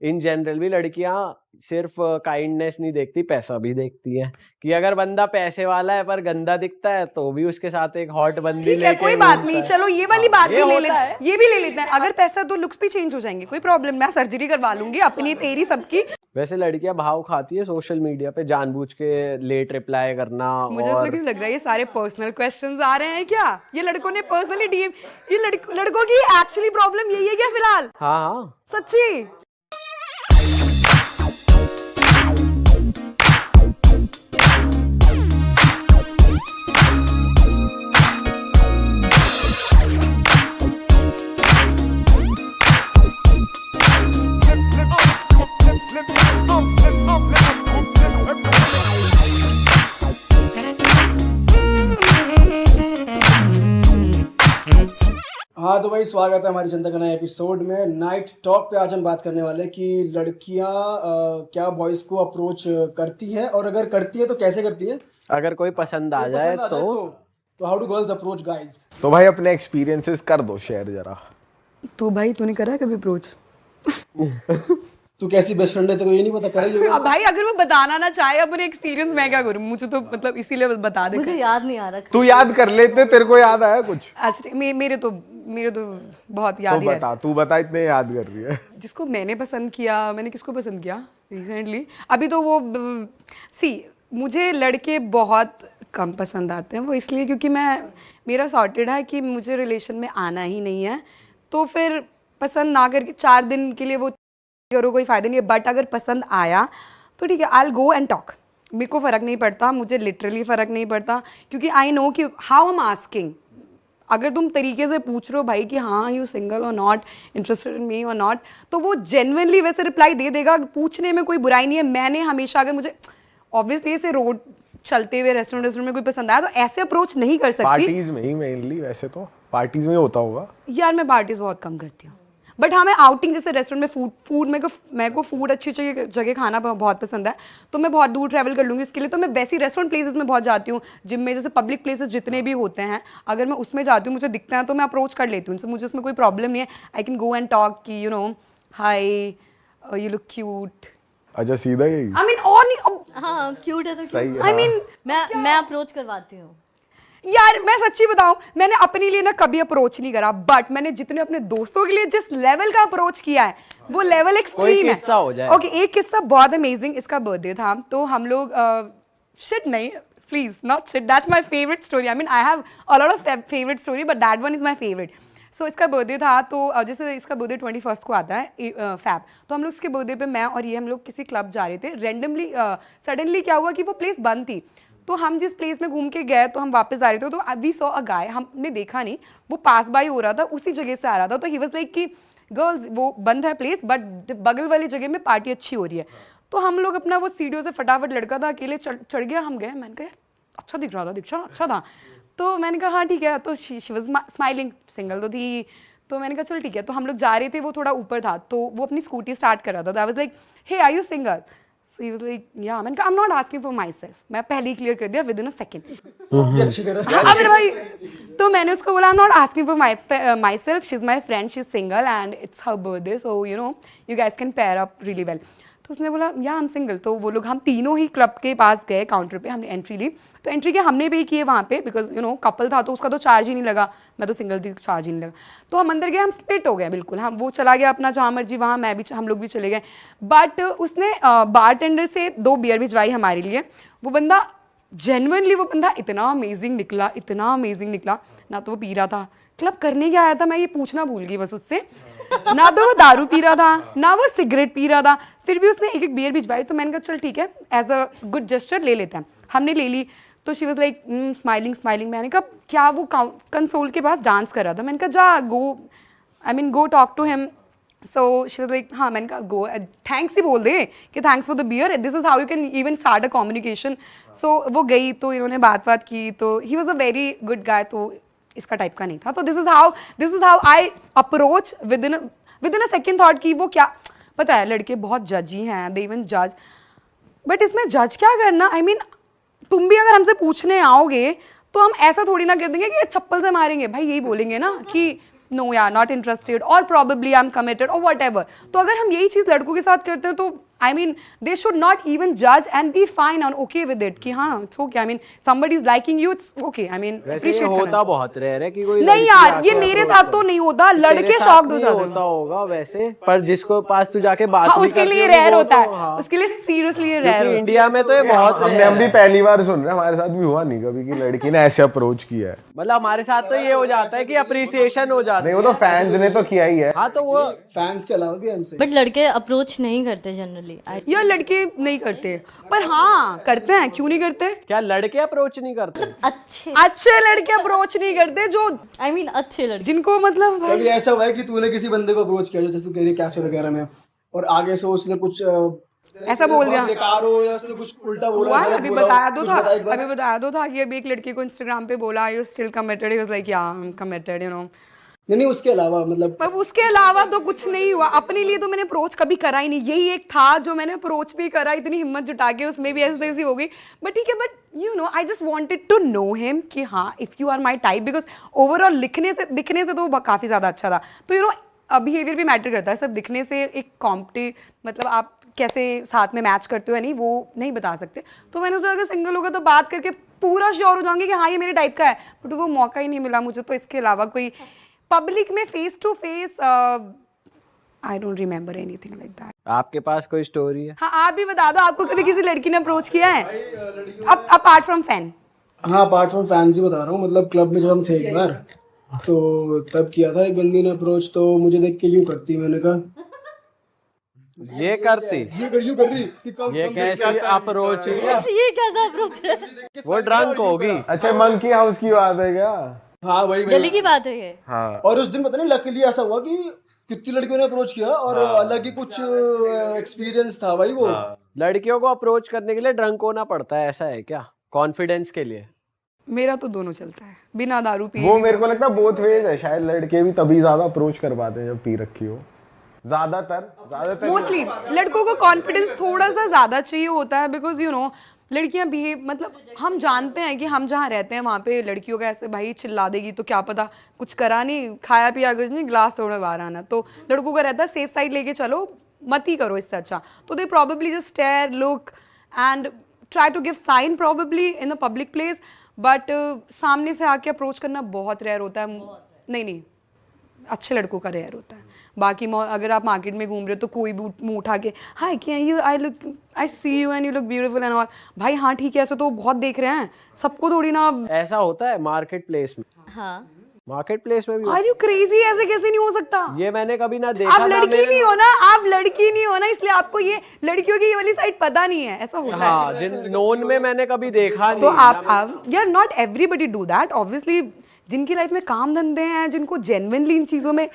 In general भी लड़कियां सिर्फ काइंडनेस नहीं देखती, पैसा भी देखती है कि अगर बंदा पैसे वाला है पर गंदा दिखता है तो भी उसके साथ एक हॉट बंदी ठीक है, कोई बात नहीं, चलो ये वाली बात भी ले लेते हैं, ये भी ले लेते हैं। अगर पैसा तो लुक्स भी चेंज हो जाएंगे, कोई प्रॉब्लम, मैं सर्जरी करवा लूंगी अपनी तेरी सबकी। वैसे लड़कियां भाव खाती है सोशल मीडिया पे जानबूझ के लेट रिप्लाई करना। मुझे ऐसा क्यों लग रहा है ये सारे पर्सनल क्वेश्चंस आ रहे हैं क्या? ये लड़कों ने पर्सनली डीएम, ये लड़कों की एक्चुअली प्रॉब्लम यही है क्या फिलहाल? हाँ हाँ सच्ची? हाँ तो भाई स्वागत है हमारी जनता का नए एपिसोड में। नाइट टॉक पे आज हम बात करने वाले हैं कि लड़कियां क्या बॉयज को अप्रोच करती हैं, और अगर करती है तो कैसे करती है। अगर कोई पसंद आ जाए तो how do girls approach guys. तो भाई अपने एक्सपीरियंसेस कर दो शेयर जरा। तो भाई तूने करा है कभी अप्रोच? तू कैसी बेस्ट फ्रेंड है, तेरे को ये नहीं पता करेगी? अब भाई अगर वो बताना ना चाहे अपने एक्सपीरियंस, मैं क्या करूं? मुझे तो मतलब इसीलिए बता दे। मुझे याद नहीं आ रहा। तू याद कर लेते, तेरे को याद आया कुछ? मेरे तो बहुत याद ही बता, तू बता, इतने याद कर रही है। जिसको मैंने पसंद किया, मैंने किसको पसंद किया रिसेंटली, अभी तो वो मुझे लड़के बहुत कम पसंद आते हैं। वो इसलिए क्योंकि मेरा सॉर्टेड है कि मुझे रिलेशन में आना ही नहीं है, तो फिर पसंद ना करके 4 दिन के लिए वो करो, कोई फ़ायदा नहीं है। बट अगर पसंद आया तो ठीक है, आई विल गो एंड टॉक। मेरे को फ़र्क नहीं पड़ता, मुझे लिटरली फ़र्क नहीं पड़ता, क्योंकि आई नो कि हाउ आई एम आस्किंग। अगर तुम तरीके से पूछ रहे हो भाई कि हाँ यू सिंगल और नॉट इंटरेस्टेड इन मी और नॉट, तो वो जेन्युइनली वैसे रिप्लाई दे देगा। पूछने में कोई बुराई नहीं है। मैंने हमेशा, अगर मुझे ऑब्वियसली ऐसे रोड चलते हुए रेस्टोरेंट में कोई पसंद आया तो ऐसे अप्रोच नहीं कर सकती। पार्टीज में ही मेनली, वैसे तो पार्टीज में होता होगा यार। मैं पार्टीज बहुत कम करती हूँ, बट हाँ मैं आउटिंग जैसे रेस्टोरेंट में फूड मेरे को फूड अच्छी जगह खाना बहुत पसंद है, तो मैं बहुत दूर ट्रैवल कर लूँगी इसके लिए। तो मैं वैसी रेस्टोरेंट प्लेसेस में बहुत जाती हूँ, जिम में जैसे पब्लिक प्लेसेस जितने भी होते हैं, अगर मैं उसमें जाती हूँ, मुझे दिखता है तो मैं अप्रोच कर लेती हूँ उनसे। मुझे उसमें कोई प्रॉब्लम नहीं है। I can go and talk कि you know hi you look cute. अच्छा सीधा यही? आई मीन और नहीं, हाँ क्यूट है तो सही है। आई मीन मैं अप्रोच करवाती हूँ यार। मैं सच्ची बताऊं, मैंने अपने लिए ना कभी अप्रोच नहीं करा, बट मैंने जितने अपने दोस्तों के लिए जिस लेवल का अप्रोच किया है वो लेवल एक्सट्रीम है। किस्सा हो जाए। ओके, एक किस्सा बहुत अमेजिंग। इसका बर्थडे था तो हम लोग शिट नहीं, please not shit, that's my favourite story. I mean I have a lot of favourite story, but that one is my favourite. So इसका बर्थडे था, तो जैसे इसका बर्थडे 21 को आता है फैब, तो हम लोग इसके बर्थडे पे मैं और ये हम लोग किसी क्लब जा रहे थे। रेंडमली सडनली क्या हुआ कि वो प्लेस बंद थी, तो हम जिस प्लेस में घूम के गए तो हम वापस आ रहे थे, तो वी सॉ अ गाय। हमने देखा नहीं, वो पास बाय हो रहा था, उसी जगह से आ रहा था। तो ही वाज लाइक कि गर्ल्स वो बंद है प्लेस, बट बगल वाली जगह में पार्टी अच्छी हो रही है। तो हम लोग अपना वो सीढ़ियों से फटाफट, लड़का था अकेले चढ़ गया, हम गए। मैंने कहा अच्छा दिख रहा था, दीक्षा अच्छा था। तो मैंने कहा हाँ ठीक है। तो शी वाज स्माइलिंग, सिंगल तो थी। तो मैंने कहा चल ठीक है। तो हम लोग जा रहे थे, वो थोड़ा ऊपर था, तो वो अपनी स्कूटी स्टार्ट कर रहा था। I was like hey are you single? So he was like, yeah. मैंने कहा I'm not asking for myself. मैं पहले ही क्लियर कर दिया within a second. अब भाई, तो मैंने उसको बोला I'm not asking for myself. She's my friend. She's single and it's her birthday. So you know, you guys can pair up really well. तो उसने बोला या I'm single. तो वो लोग, हम तीनों ही क्लब के पास गए, काउंटर पे हमने एंट्री ली। तो एंट्री के हमने पे किए वहाँ पे, बिकॉज यू नो कपल था तो उसका तो चार्ज ही नहीं लगा, मैं तो सिंगल थी, चार्ज ही नहीं लगा। तो हम अंदर गए, हम स्प्लिट हो गए बिल्कुल। हम वो चला गया अपना जहाँ मर्जी वहाँ, हम लोग भी चले गए। बट उसने बारटेंडर से 2 बियर भिजवाई हमारे लिए। वो बंदा जेन्युइनली, वो बंदा इतना अमेजिंग निकला, इतना अमेजिंग निकला। ना तो वो पी रहा था, क्लब करने क्या आया था मैं ये पूछना भूल गई बस उससे। ना तो वो दारू पी रहा था, ना वो सिगरेट पी रहा था, फिर भी उसने एक बियर भिजवाई। तो मैंने कहा चल ठीक है, एज अ गुड जेस्चर ले लेते हैं। हमने ले ली। तो शी वाज लाइक स्माइलिंग। मैंने कहा क्या वो कंसोल के पास डांस कर रहा था? मैंने कहा जा go talk to him. So she was like हाँ। मैंने कहा गो, थैंक्स ही बोल दे कि thanks for the beer, this is how you can even start a communication. So वो गई, तो इन्होंने बात की, तो he was a very good guy, तो इसका टाइप का नहीं था। तो this is how I approach with in a second thought कि वो क्या पता है, लड़के बहुत जजी हैं, दे इवन जज, बट इसमें जज क्या करना। आई मीन तुम भी अगर हमसे पूछने आओगे तो हम ऐसा थोड़ी ना कर देंगे कि चप्पल से मारेंगे भाई, यही बोलेंगे ना कि नो यार नॉट इंटरेस्टेड और प्रॉबेबली आई एम कमिटेड और व्हाटएवर। तो अगर हम यही चीज़ लड़कों के साथ करते हैं तो I mean they should not even जज एंड बी फाइन और ओके विद इट कि हाँ it's okay, I mean somebody is liking you it's okay, I mean वैसे ये होता बहुत रेयर है कि कोई नहीं लड़की यार आके ये मेरे approach साथ करे। तो नहीं होता, तेरे लड़के साथ शॉक्ड हो नहीं जाते होता हैं। होगा वैसे, पर जिसको पास तू जाके बात हाँ भी उसके करती लिए होगी, रेयर वो होता तो, है, हाँ। उसके लिए सीरियसली रेयर क्योंकि होता है। इंडिया में तो ये बहुत हमने हम भी पहली बार सुन रहे हैं, हमारे साथ भी हुआ नहीं कभी कि लड़की ने ऐसे अप्रोच किया है। मतलब हमारे साथ तो ये हो जाता है कि अप्रिसिएशन हो जाता नहीं है। वो तो फैंस ने तो किया ही है। हाँ तो वो फैंस के अलावा भी हमसे बट लड़के अप्रोच नहीं करते जनरली। यार लड़के नहीं करते पर हाँ करते हैं, क्यों नहीं करते? क्या लड़के अप्रोच नहीं करते? अच्छे लड़के अप्रोच नहीं करते जो आई मीन अच्छे लड़के। जिनको मतलब कभी ऐसा हुआ है कि तूने किसी बंदे को अप्रोच किया जो जैसे तू कह रही है कैफे वगैरह में और आगे से उसने कुछ ऐसा बोल दिया बेकार हो या उसने कुछ उल्टा बोला हुआ है, गलत अभी बोला हो, बताया दो कुछ था, बता एक बार। अभी बताया दो था कि अभी एक लड़के को इंस्टाग्राम पे बोला you still committed, he was like yeah I am committed you know. नहीं उसके अलावा मतलब पर उसके अलावा तो कुछ नहीं हुआ, अपने लिए तो मैंने अप्रोच कभी करा ही नहीं, यही एक था जो मैंने अप्रोच भी करा, इतनी हिम्मत जुटा के उसमें भी ऐसी हो गई। बट ठीक है, but you know I just wanted to know him कि हाँ if you are my type, because overall दिखने से तो वो काफी ज्यादा अच्छा था। तो यू नो बिहेवियर भी मैटर करता है, सब दिखने से एक कॉम्पिटी मतलब आप कैसे साथ में मैच करते हो या नहीं वो नहीं बता सकते। तो मैंने सोचा अगर सिंगल होगा तो बात करके पूरा श्योर हो जाऊंगी कि हाँ ये मेरे टाइप का है, बट वो मौका ही नहीं मिला मुझे। तो इसके अलावा कोई पब्लिक में face to face I don't remember anything like that. आपके पास कोई स्टोरी है? हाँ आप भी बता दो, आपको कभी किसी लड़की ने अप्रोच किया है अपार्ट फ्रॉम फैन? हाँ अपार्ट फ्रॉम फैंस ही बता रहा हूँ, मतलब क्लब में जब हम थे एक बार तो तब किया था एक बंदी ने अप्रोच, तो मुझे देख के यूं करती, मैंने कहा ये करती? यूं कर रही कि कम ये कैसी अप्रोच? ये कैसा अप्रोच है? वो ड्रंक होगी। अच्छा मंकी हाउस की बात है क्या? हाँ वही दिल्ली की बात है ये। हाँ और उस दिन पता नहीं लकीली ऐसा हुआ कि कितनी लड़कियों ने अप्रोच किया और अलग ही कुछ एक्सपीरियंस था भाई वो। लड़कियों को अप्रोच करने के लिए ड्रंक होना पड़ता है, ऐसा है क्या? कॉन्फिडेंस के लिए? मेरा तो दोनों चलता है, बिना दारू पिए वो भी। मेरे को लगता है बोथ वेज है, शायद लड़के भी तभी ज्यादा अप्रोच कर पाते हैं जब पी रखी हो। ज्यादातर मोस्टली लड़कों को कॉन्फिडेंस थोड़ा सा ज्यादा चाहिए होता है, बिकॉज यू नो लड़कियां बिहेव मतलब हम जानते हैं कि हम जहाँ रहते हैं वहाँ पे लड़कियों का ऐसे भाई चिल्ला देगी तो क्या पता कुछ करा नहीं, खाया पिया कुछ नहीं, ग्लास तोड़े बाहर आना। तो लड़कों का रहता है सेफ साइड लेके चलो, मत ही करो इससे अच्छा। तो they probably just stare look and try to give sign probably in a public place, but सामने से आके अप्रोच करना बहुत रेयर होता है। नहीं अच्छे लड़कों का रेयर होता है। बाकी अगर आप मार्केट में घूम रहे हो तो कोई भी मुंह उठा के हाय क्या you I see you and you look beautiful and all, भाई हाँ ठीक है ऐसा तो बहुत देख रहे हैं, सबको थोड़ी ना। ऐसा होता है मार्केट प्लेस में? हाँ मार्केट प्लेस में भी आर यू क्रेजी, ऐसे कैसे नहीं हो सकता? ये मैंने कभी ना देखा। आप लड़की नहीं हो ना, आप लड़की नहीं हो ना, इसलिए आपको ये लड़कियों की ये वाली साइड पता नहीं है, ऐसा होता है। हाँ जिन नोन में मैंने कभी देखा नहीं। तो आप यार not everybody do that obviously, जिनकी लाइफ में काम धंधे हैं, जिनको जेन्युइनली इन चीजों में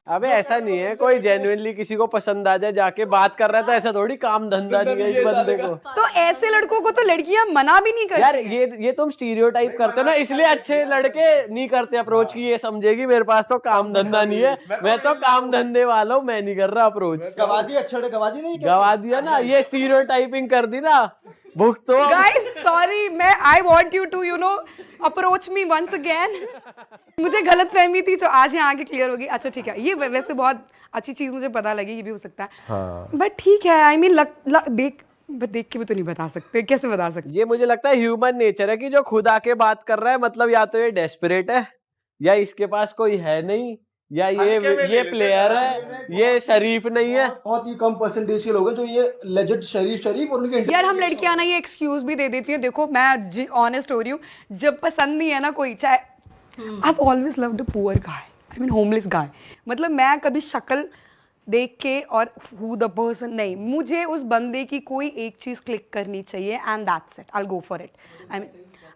अबे ऐसा नहीं है, कोई जेन्युइनली किसी को पसंद आ जाए जाके बात कर रहा था, ऐसा थोड़ी काम धंधा नहीं है इस बंदे को। तो ऐसे लड़कों को तो लड़कियां मना भी नहीं करती। यार ये तुम स्टीरियोटाइप करते हो ना, इसलिए अच्छे लड़के नहीं करते अप्रोच की। ये समझेगी मेरे पास तो काम धंधा नहीं है, मैं तो काम धंधे वाला हूँ, मैं नहीं कर रहा अप्रोच। गवा दी अच्छा गवा दी नहीं गवा दिया ना, ये स्टीरियोटाइपिंग कर दी ना, भुगत तो। गाइस सॉरी, मैं I want you to you know approach me once again. मुझे गलत फहमी थी जो आज यहाँ आके क्लियर होगी। अच्छा ठीक है, ये वैसे बहुत अच्छी चीज मुझे पता लगी, ये भी हो सकता है। हाँ। बट ठीक है, आई मीन देख के भी तो नहीं बता सकते, कैसे बता सकते? ये मुझे लगता है ह्यूमन नेचर है कि जो खुद आके बात कर रहा है, मतलब या तो ये डेस्परेट है, या इसके पास कोई है नहीं, या ये प्लेयर है, ये शरीफ नहीं है। बहुत ही कम परसेंटेज के लोग हैं जो ये लेजेंड शरीफ और उनके यार हम लड़कियां ना ये एक्सक्यूज भी दे देती हैं। देखो मैं ऑनेस्ट हो रही हूँ, जब पसंद नहीं है ना कोई, चाहे I always loved a poor guy, I mean homeless guy, मतलब मैं कभी शक्ल देख के और हु द पर्सन नहीं, मुझे उस बंदे की कोई एक चीज क्लिक करनी चाहिए and that's it, I will go for it.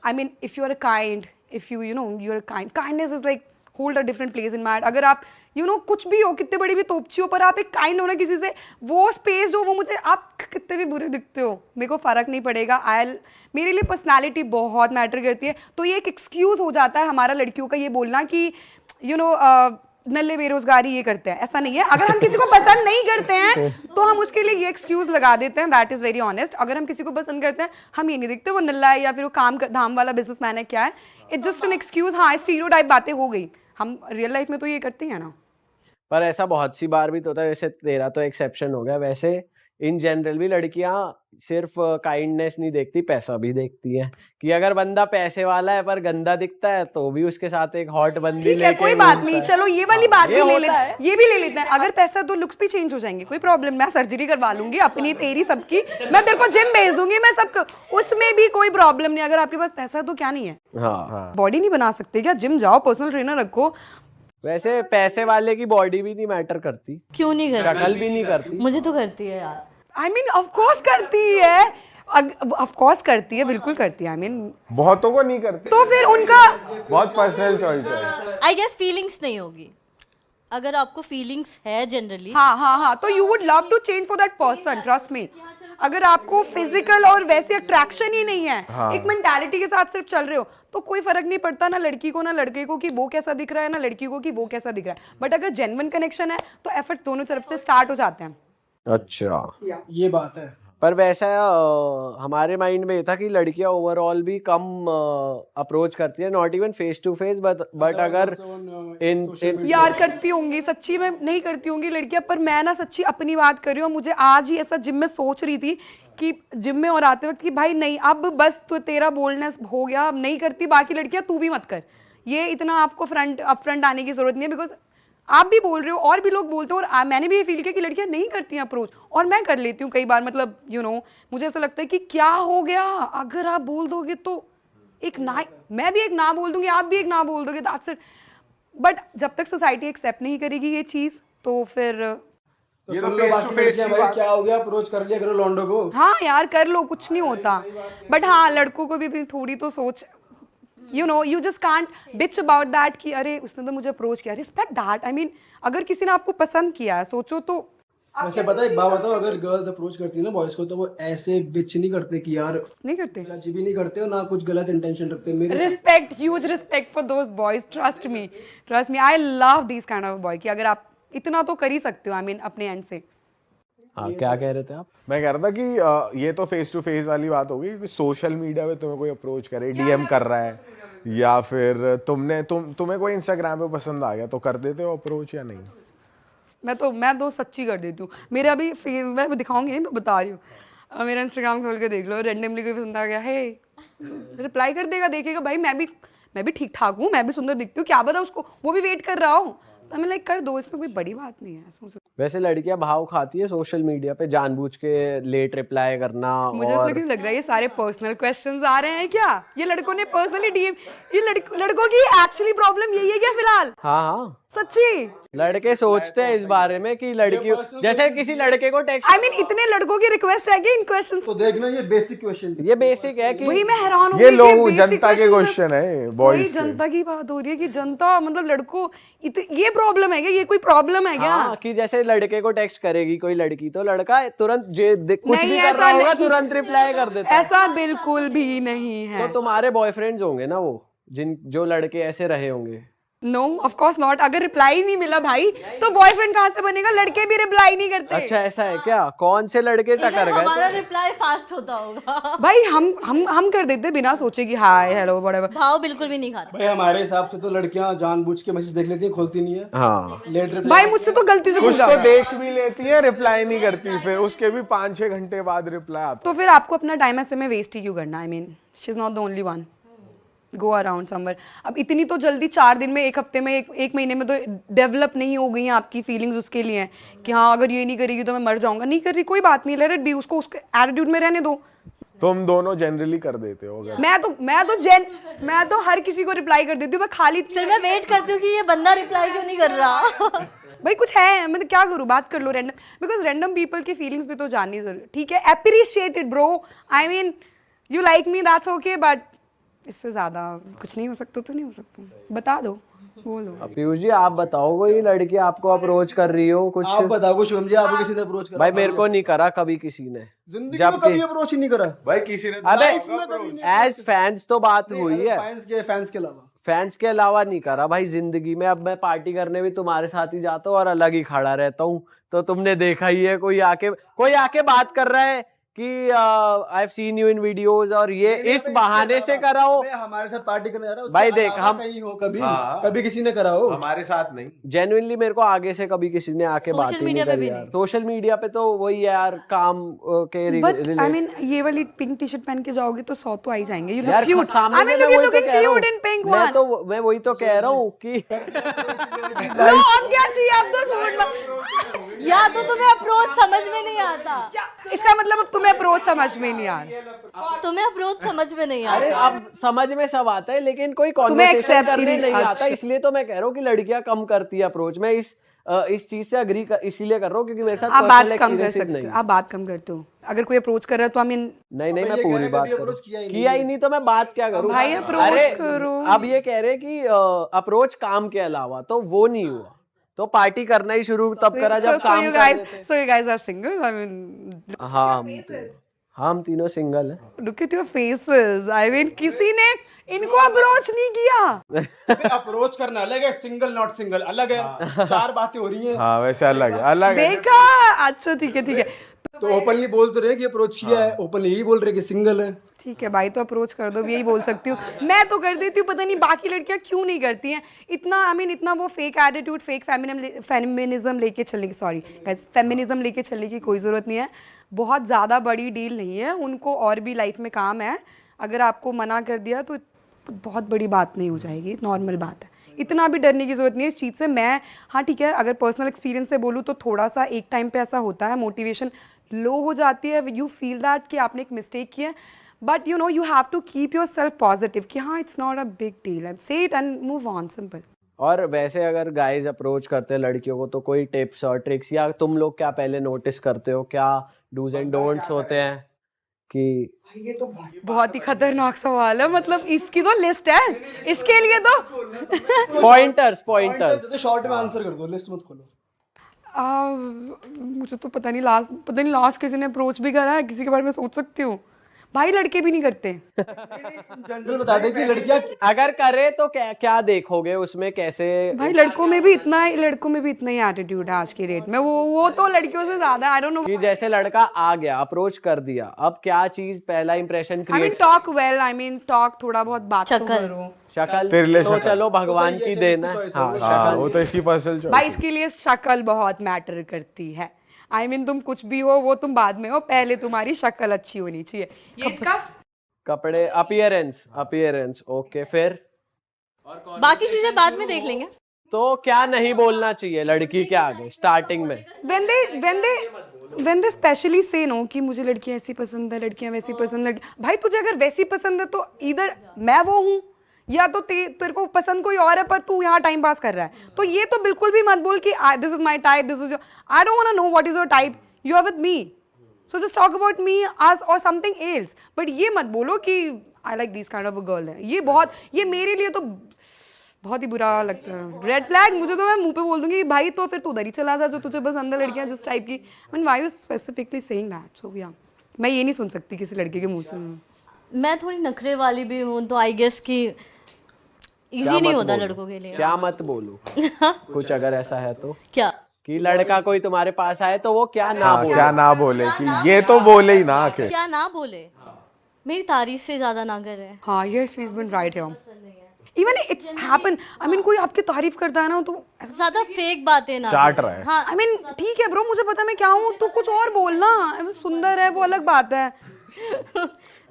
I mean if you are kind, if you you know you are kind, kindness is like hold a different place in my heart. अगर आप you know कुछ भी हो, कितने बड़ी भी तोपची हो, पर आप एक काइंड हो ना किसी से, वो स्पेस जो वो मुझे, आप कितने भी बुरे दिखते हो मेरे को फर्क नहीं पड़ेगा। मेरे लिए पर्सनालिटी बहुत मैटर करती है। तो ये एक एक्सक्यूज हो जाता है हमारा लड़कियों का ये बोलना कि यू नो नल्ले बेरोजगारी ये करते हैं, ऐसा नहीं है। अगर हम किसी को पसंद नहीं करते हैं तो हम उसके लिए ये एक्सक्यूज लगा देते हैं, दैट इज वेरी ऑनेस्ट। अगर हम किसी को पसंद करते हैं, हम ये नहीं देखते वो नल्ला है या फिर वो काम धाम वाला बिजनेसमैन है, क्या है। It's just an excuse. हाँ, स्टीरियोटाइप बातें हो गई, हम रियल लाइफ में तो ये करते हैं ना। पर ऐसा बहुत सी बार भी तो होता है, वैसे तेरा तो एक्सेप्शन हो गया, वैसे इन जनरल भी लड़कियां सिर्फ काइंडनेस नहीं देखती, पैसा भी देखती हैं कि अगर बंदा पैसे वाला है पर गंदा दिखता है तो भी उसके साथ एक हॉट बंदी ठीक है, लेके कोई बात घूमता नहीं, है। चलो ये वाली बात ये भी ले होता लेते है। हैं, ये भी ले लेते हैं। अगर पैसा तो लुक्स भी चेंज हो जाएंगे, कोई प्रॉब्लम, मैं सर्जरी करवा लूंगी अपनी तेरी सबकी, मैं तेरे को जिम भेज दूंगी, मैं सबको, उसमें भी कोई प्रॉब्लम नहीं। अगर आपके पास पैसा है तो क्या नहीं है, हाँ, बॉडी नहीं बना सकते क्या? जिम जाओ, पर्सनल ट्रेनर रखो। वैसे पैसे वाले की बॉडी भी नहीं मैटर करती, क्यों नहीं करती? शक्ल भी नहीं करती। मुझे तो करती है यार। आई मीन ऑफ कोर्स करती है, ऑफ कोर्स करती है, बिल्कुल करती है। आई मीन बहुतों को नहीं करते, तो फिर उनका बहुत पर्सनल चॉइस है। आई गेस फीलिंग्स नहीं होगी, अगर आपको फीलिंग्स है जनरली। हाँ, तो you would love to change for that person, trust me. अगर आपको फिजिकल और वैसे अट्रैक्शन ही नहीं है, एक मेंटालिटी के साथ सिर्फ चल रहे हो, तो कोई फर्क नहीं पड़ता ना लड़की को ना लड़के को कि वो कैसा दिख रहा है, ना लड़की को कि वो कैसा दिख रहा है। बट अगर जेन्युइन कनेक्शन है तो एफर्ट दोनों तरफ से स्टार्ट हो जाते हैं। अच्छा, ये बात है। पर वैसा हमारे माइंड में ये था कि लड़कियां ओवरऑल भी कम अप्रोच करती है, not even face to face, but अगर इन यार करती होंगी, सच्ची में नहीं करती होंगी लड़कियां, पर मैं ना सच्ची अपनी बात कर रही हूँ। मुझे आज ही ऐसा जिम में सोच रही थी कि जिम में और आते वक्त कि भाई नहीं, अब बस तो तेरा बोल्डनेस हो गया, अब नहीं करती, बाकी लड़कियां तू भी मत कर। ये इतना आपको फ्रंट आने की जरूरत नहीं है, बिकॉज आप भी बोल रहे हो और भी लोग बोलते हो, और मैंने भी ये फील किया कि लड़कियां नहीं करती हैं अप्रोच, और मैं कर लेती हूँ कई बार। मतलब मुझे ऐसा लगता है कि क्या हो गया, अगर आप बोल दोगे तो एक ना, मैं भी एक ना बोल दूंगी, आप भी एक ना बोल दोगे, दैट्स इट। बट जब तक सोसाइटी एक्सेप्ट नहीं करेगी ये चीज, तो फिर ये तो फेस टू फेस भाई, क्या हो गया, अप्रोच कर लिया करो लौंडो को। हाँ यार कर लो, कुछ नहीं होता। बट हाँ, लड़कों को भी थोड़ी तो सोच, you just can't bitch about that कि अरे उसने तो मुझे अप्रोच किया, रिस्पेक्ट दैट। आई मीन अगर किसी ने आपको पसंद किया है, सोचो तो। वैसे पता है, एक बात बताओ, अगर गर्ल्स अप्रोच करती है ना बॉयज को, तो वो ऐसे बिच नहीं करते कि यार, नहीं करते, जज भी नहीं करते और ना कुछ गलत इंटेंशन रखते। मेरे respect, huge respect for those boys, trust me, I love this kind of boy कि अगर आप इतना तो कर ही सकते हो, आई मीन अपने एंड से। हाँ, क्या कह रहे थे आप? मैं कह रहा था कि ये तो फेस टू फेस वाली बात होगी कि सोशल मीडिया पे तुम्हें कोई अप्रोच करे, डीएम कर रहा है, या फिर तुम्हें कोई इंस्टाग्राम पे पसंद आ गया, तो कर देते हो अप्रोच या नहीं? मैं तो सच्ची कर देती हूँ। मेरा अभी मैं दिखाऊंगी नहीं, मैं बता रही हूँ, मेरा इंस्टाग्राम खोल के देख लो, रेंडमली कोई पसंद आ गया है, रिप्लाई कर देगा, देखेगा भाई मैं भी ठीक ठाक हूँ, मैं भी सुंदर दिखती हूँ, क्या पता उसको वो भी वेट कर रहा हूँ, तो मैं लाइक कर दो, इसमें कोई बड़ी बात नहीं है। वैसे लड़कियां भाव खाती है सोशल मीडिया पे जानबूझ के लेट रिप्लाई करना, मुझे और ऐसा लग रहा है ये सारे पर्सनल क्वेश्चंस आ रहे हैं क्या? ये लड़कों ने पर्सनली डीएम, ये लड़कों की एक्चुअली प्रॉब्लम यही है क्या फिलहाल? हाँ, सच्ची लड़के सोचते हैं इस बारे में कि लड़की, जैसे किसी लड़के को टेक्स्ट, आई मीन इतने लड़कों की रिक्वेस्ट है कि इन क्वेश्चंस, तो देखना, ये बेसिक क्वेश्चन ये बेसिक है कि वही मैं हैरान हूँ। ये लोग जनता के क्वेश्चन है, वही बॉयज के। जनता की बात हो रही है कि जनता, मतलब लड़कों, ये प्रॉब्लम है क्या? ये कोई प्रॉब्लम है क्या? हाँ, कि जैसे लड़के को टेक्स्ट करेगी कोई लड़की, तो लड़का तुरंत कुछ नहीं, भी कर ऐसा रहा होगा नहीं। तुरंत रिप्लाई कर देता है। ऐसा बिल्कुल भी नहीं है। तो तुम्हारे बॉयफ्रेंड्स होंगे ना वो, जो लड़के ऐसे रहे होंगे? No, of course not. अगर रिप्लाई नहीं मिला भाई, तो बॉयफ्रेंड कहाँ से बनेगा? लड़के भी रिप्लाई नहीं करते। अच्छा, ऐसा है क्या? कौन से लड़के टकर गए? हमारा रिप्लाई फास्ट होता होगा। भाई हम कर देते बिना सोचे कि हाय हेलो व्हाटएवर। भाव बिल्कुल भी नहीं खाते भाई, हमारे हिसाब से तो लड़कियां जानबूझ के मैसेज देख लेती हैं, खोलती नहीं है, हाँ, लेट रिप्लाई। भाई मुझसे तो गलती से कुछ खुल तो जाता है। देख भी लेती है, रिप्लाई नहीं करती, फिर उसके भी 5-6 घंटे बाद रिप्लाई आता। तो फिर आपको अपना टाइम ऐसे में वेस्ट ही क्यों करना? I mean she is not the only one, go around somewhere. अब इतनी तो जल्दी 4 दिन में, 1 हफ्ते में, एक महीने में तो डेवलप नहीं हो गई हैं आपकी फीलिंग्स उसके लिए कि हाँ अगर ये नहीं करेगी तो मैं मर जाऊंगा। नहीं कर रही, कोई बात नहीं, लेट इट बी, उसको उसके एटीट्यूड में रहने दो। तुम दोनों जनरली कर देते हो? अगर मैं तो हर किसी को रिप्लाई कर देती हूँ, मैं खाली फिर मैं वेट करती हूँ कि ये बंदा रिप्लाई क्यों नहीं कर रहा। भाई कुछ है, मतलब क्या करूँ, बात कर लो रैंडम, बिकॉज रैंडम पीपल की फीलिंग्स भी तो जाननी जरूरी। ठीक है, appreciate it bro, I mean you like me that's okay, but इससे ज्यादा कुछ नहीं हो सकता तो नहीं हो सकता, बता दो, बोलो। अब पीयूष जी आप बताओ, कोई लड़की आपको अप्रोच कर रही हो कुछ? आप बताओ कुछ, शुभम जी, आपको किसी ने अप्रोच करा? भाई मेरे को नहीं करा कभी किसी ने, जिंदगी में कभी अप्रोच ही नहीं करा भाई किसी ने अबे लाइफ में कभी नहीं। एज फैंस तो बात हुई है, फैंस के अलावा फैंस के अलावा नहीं करा भाई जिंदगी में। अब मैं पार्टी करने भी तुम्हारे साथ ही जाता हूँ और अलग ही खड़ा रहता हूँ, तो तुमने देखा ही है, कोई आके बात कर रहा है कि I have seen you in videos और ये इस बहाने से करा हो। अबे हमारे साथ पार्टी करने जा रहा है, उसके भाई देख, अलावा हम- कहीं हो कभी हाँ। कभी किसी ने करा हो? हमारे साथ नहीं। जेन्युइनली मेरे को आगे से कभी किसी ने आके Social बात ही नहीं media पे करी भी यार। नहीं। सोशल मीडिया पे तो वही है यार, काम के बट आई मीन ये वाली पिंक टी शर्ट पहन के जाओगे तो 100 तो आ ही जाएंगे। यू लुक यार क्यूट। सामने आई से मीन मैं वही तो लुकिंग कह रहा हूँ। Cute in pink one. मैं वही तो कह रहा हूँ कि लो अब क्या चाहिए, अब तो छोड़ लो। या तो तुम्हें अप्रोच समझ में नहीं आता, इसका मतलब अब तुम्हें अप्रोच समझ में नहीं आ रहा। तुम्हें अप्रोच समझ में नहीं अरे आता। अब समझ में सब आता है लेकिन कोई तुम्हें कॉन्वर्सेशन accept ही करने नहीं- नहीं आता, अच्छा। इसलिए तो मैं कह रहा हूँ कि लड़कियां कम करती है अप्रोच। मैं इस चीज से अग्री इसीलिए कर रहा हूँ क्योंकि मेरे साथ आप बात पर्सनल कम कर एक्सपीरियंसेस सकते नहीं। हो, आप बात कम करते हो। अगर कोई अप्रोच कर रहा है तो आई मीन नहीं नहीं, अब मैं ये कह पूरी रहे हैं बात कभी करूँ। approach किया ही नहीं। किया ही नहीं तो मैं बात क्या करूँ भाई approach अरे करो। अब ये कह रहे कि अप्रोच काम के अलावा, तो वो नहीं हुआ तो पार्टी करना ही शुरू तब करा जब काम कर रहे थे। so you guys are single? I mean, हम तीनों सिंगल हैं। look at your faces. I mean, किसी ने इनको अप्रोच नहीं किया। अप्रोच करना अलग है, सिंगल नॉट सिंगल अलग है। चार बातें हो रही हैं। हाँ वैसे अलग है, अलग है। देखा? अच्छा ठीक है ठीक है तो ओपनली बोल तो रहे कि अप्रोच किया है, ओपनली यही बोल रहे कि सिंगल है। ठीक है भाई, तो अप्रोच कर दो, यही बोल सकती हूँ। मैं तो कर देती हूँ, पता नहीं बाकी लड़कियां क्यों नहीं करती हैं। इतना आई मीन इतना वो फेक एटीट्यूड, फेक फेमिनिज्म लेके चलने की, सॉरी गाइस, फेमिनिज्म लेके चलने की कोई ज़रूरत नहीं है। बहुत ज़्यादा बड़ी डील नहीं है, उनको और भी लाइफ में काम है। अगर आपको मना कर दिया तो बहुत बड़ी बात नहीं हो जाएगी, नॉर्मल बात है। इतना भी डरने की ज़रूरत नहीं है इस चीज़ से। मैं हाँ ठीक है, अगर पर्सनल एक्सपीरियंस से बोलूँ तो थोड़ा सा एक टाइम पे ऐसा होता है, मोटिवेशन लो हो जाती है, यू फील दैट कि आपने एक मिस्टेक की है, but you know you have to keep yourself positive कि हाँ it's not a big deal, I say it and move on, simple. और वैसे अगर गाइज अप्रोच करते हैं लड़कियों को तो कोई टिप्स और ट्रिक्स या तुम लोग क्या पहले नोटिस करते हो, क्या डूज एंड डोंट्स होते हैं कि बहुत ही खतरनाक सवाल है, मतलब इसकी तो लिस्ट है, इसके लिए तो पॉइंटर्स तो शॉर्ट में आंसर कर दो, लिस्ट मत खोलो। मुझे तो पता नहीं लास्ट किसी ने अप्रोच भी करा है, किसी के बारे में सोच सकती हूँ। भाई लड़के भी नहीं करते। जनरल बता दे कि लड़कियां अगर करे तो क्या देखोगे उसमें, कैसे? भाई लड़कों में भी इतना ही एटीट्यूड है आज की डेट में, वो तो लड़कियों से ज्यादा, आई डोंट नो। कि जैसे लड़का आ गया, अप्रोच कर दिया, अब क्या चीज पहला impression I mean create? Talk well, I mean talk थोड़ा बहुत बात तो शक्ल। करो। शक्ल तेरे लिए तो शक्ल। चलो भगवान तो सही की है, देन है। इसकी choice हाँ, है, हाँ वो तो इसकी पर्सनल चॉइस। भाई इसके लिए शक्ल बहुत मैटर करती है। आई मीन तुम कुछ भी हो वो तुम बाद में हो, पहले तुम्हारी शक्ल अच्छी होनी चाहिए। ये इसका कपड़े, अपीयरेंस ओके, फिर बाकी चीजें बाद में देख लेंगे। तो क्या नहीं बोलना चाहिए लड़की के आगे स्टार्टिंग में? when they specially say no कि मुझे लड़कियां ऐसी पसंद है, लड़कियां वैसी पसंद है। भाई तुझे अगर वैसी पसंद है तो इधर मैं वो हूँ, या तो तेरे को पसंद कोई और है पर तू यहाँ टाइम पास कर रहा है, तो ये तो बिल्कुल भी मत बोल कि this is my type, this is I don't want to know what is your type, you are with me, so just talk about me us और समथिंग एल्स, बट ये मत बोलो कि I like this kind of a girl है। ये मेरे लिए तो बहुत ही बुरा लगता है, रेड फ्लैग। मुझे तो मैं मुंह पे बोल दूंगी कि भाई तो फिर तू उधर ही चला जा जो तुझे पसंद है, लड़कियां जिस टाइप की। I mean why you specifically saying that? So या मैं ये नहीं सुन सकती किसी लड़के के मुंह से। मैं थोड़ी नखरे वाली भी हूँ, तो आई गेस कि इजी नहीं होता लड़कों के लिए। क्या मत बोलूं? कुछ अगर ऐसा है तो क्या कि लड़का कोई तुम्हारे पास आए तो वो क्या ना बोले? क्या ना बोले कि ये तो बोले ही ना आके। क्या ना बोले, मेरी तारीफ से ज्यादा ना करे। हाँ ये she is been right here, even it's happen. I mean कोई आपकी तारीफ करता है ना तो ज्यादा फेक बातें ना चाट करें। रहा है। हाँ आई मीन ठीक है ब्रो, मुझे पता मैं क्या हूँ, तू कुछ और बोलना। सुंदर है वो अलग बात है।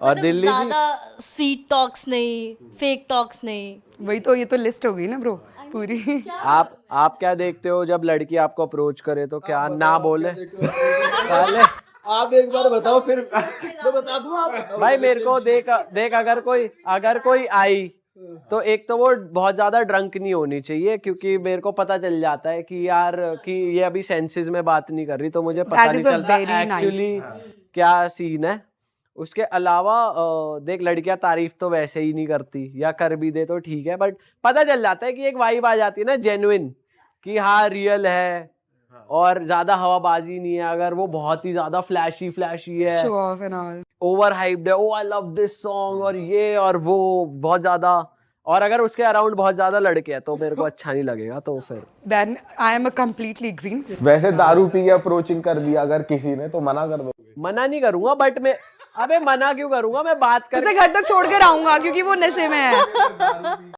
और दिल्ली ज्यादा स्वीट टॉक्स नहीं, फेक टॉक्स नहीं। वही तो, ये तो लिस्ट हो गई ना ब्रो पूरी। आप क्या देखते हो जब लड़की आपको अप्रोच करे तो क्या ना बोले? साले, आप एक बार बताओ फिर मैं बता दूं, आप बताओ। भाई मेरे को देख अगर कोई आई तो एक तो वो बहुत ज्यादा ड्रंक नहीं होनी चाहिए, क्योंकि मेरे को पता चल जाता है कि यार कि ये अभी सेंसेस में बात नहीं कर रही, तो मुझे पता That नहीं is a चलता very nice. एक्चुअली क्या सीन है। उसके अलावा देख लड़कियां तारीफ तो वैसे ही नहीं करती, या कर भी दे तो ठीक है, बट पता चल जाता है कि एक वाइब आ जाती है ना जेन्युइन, कि हाँ रियल है और ज्यादा हवाबाजी नहीं है। अगर वो बहुत ही ज्यादा फ्लैशी है, show off and all, over hyped है, ओ आई लव दिस सॉन्ग और ये और वो बहुत ज्यादा, और अगर उसके अराउंड बहुत ज्यादा लड़के हैं तो मेरे को अच्छा नहीं लगेगा। तो फिर then I am a completely green. वैसे दारू पी के अप्रोचिंग कर दिया अगर किसी ने तो मना कर दोगे? मना नहीं करूंगा बट मैं अबे मना क्यों करूंगा, मैं बात कर उसे घर तक छोड़ कर आऊंगा क्योंकि वो नशे में है।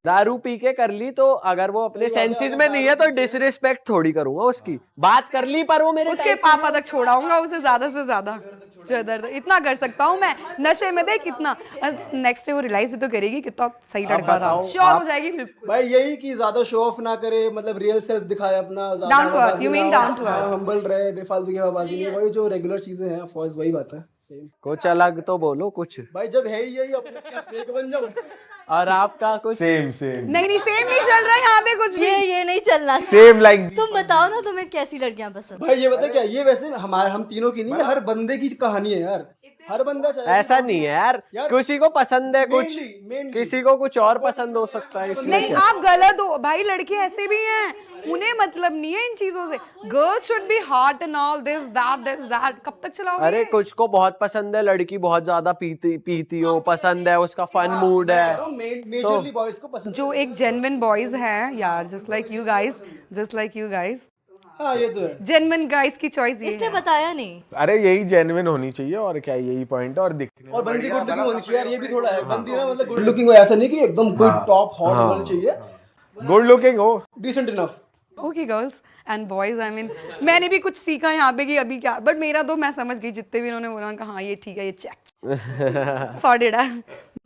दारू पी के कर ली तो अगर वो अपने सेंसेस में नहीं है तो डिसरिस्पेक्ट थोड़ी करूंगा उसकी। बात कर ली पर वो मेरे उसके पापा तक छोड़ाऊंगा उसे ज्यादा से ज्यादा। जो दर्द इतना कर सकता हूँ मैं नशे में, देख इतना। नेक्स्ट डे वो रियलाइज भी तो करेगी कितना सही लड़का था, बताओ, श्योर हो जाएगी बिल्कुल। भाई यही कि ज्यादा शो ऑफ ना करे, मतलब रियल सेल्फ दिखाए अपना, Down to earth, you mean down to earth. Humble रहे, बेफालतू की हवाबाजी नहीं, वही जो रेगुलर चीजें हैं, फॉल्स वही बात है सेम। कुछ अलग तो बोलो कुछ। भाई जब है ही यही, अपने क्या फेक बन जाओ। और आपका कुछ सेम नहीं सेम नहीं चल रहा है यहाँ पे कुछ भी। ये नहीं चलना। सेम लाइक तुम बताओ ना तुम्हें कैसी लड़कियां पसंद। भाई ये बता क्या, ये वैसे हम तीनों की नहीं है, हर बंदे की कहानी है यार। हर बंदा चाहे ऐसा नहीं है यार, किसी को पसंद है कुछ, mainly. किसी को कुछ और पसंद हो सकता है, इसमें नहीं क्या? आप गलत हो भाई, लड़के ऐसे भी हैं, उन्हें मतलब नहीं है इन चीजों से। Girls should be hot and all this that. कब तक चलाओगे? अरे कुछ को बहुत पसंद है लड़की बहुत ज्यादा पीती हो, पसंद है, उसका फन मूड है। मेजरली बॉयज को पसंद। जो एक जेन्युइन बॉयज हैं या जस्ट लाइक यू गाइस, हाँ ये तो है। जेन्युइन गाइस की चॉइस ये इसने है। बताया नहीं। अरे यही जेन्युइन होनी चाहिए और क्या, यही पॉइंट है। और दिखने और बंदी गुड लुकिंग होनी चाहिए यार, ये भी थोड़ा है। बंदी ना मतलब गुड लुकिंग हो, ऐसा नहीं कि एकदम गुड टॉप हॉट होनी चाहिए, गुड लुकिंग हो, decent enough. Okay girls and boys, I mean मैंने भी कुछ सीखा यहाँ पे कि अभी क्या, बट मेरा तो मैं समझ गई जितने भी इन्होंने बोला, उनका हाँ ये ठीक है, ये चेक सॉर्टेड है।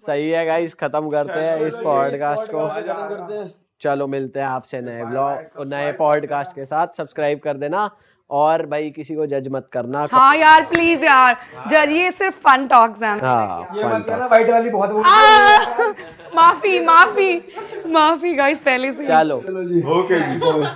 सही है गाइस, खत्म करते हैं इस पॉडकास्ट को। खत्म करते हैं। चलो मिलते हैं आपसे नए ब्लॉग और नए पॉडकास्ट के साथ। सब्सक्राइब कर देना और भाई किसी को जज मत करना। हाँ यार प्लीज यार, जज ये सिर्फ फन टॉक्स हैं। हाँ ये मत कहना वाइट वाली बहुत बोल माफी गाइस पहले से। चलो चलो जी, ओके जी।